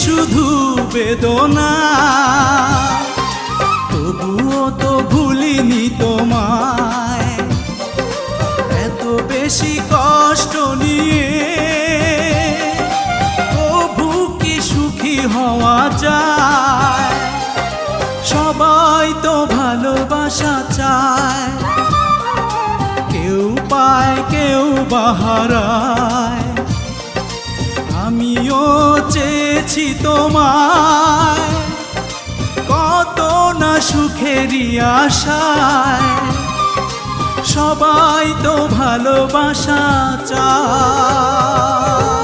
শুধু বেদনা, তবুও তো ভুলিনি তোমায়। এত বেশি কষ্ট নিয়ে তবু কি সুখী হওয়া যায়? সবাই তো ভালোবাসা চায়, কেউ পায় কেউ বাহারায়। আমিও চেয়েছি তোমায় কত না সুখেরই আশায়। সবাই তো ভালোবাসা চায়।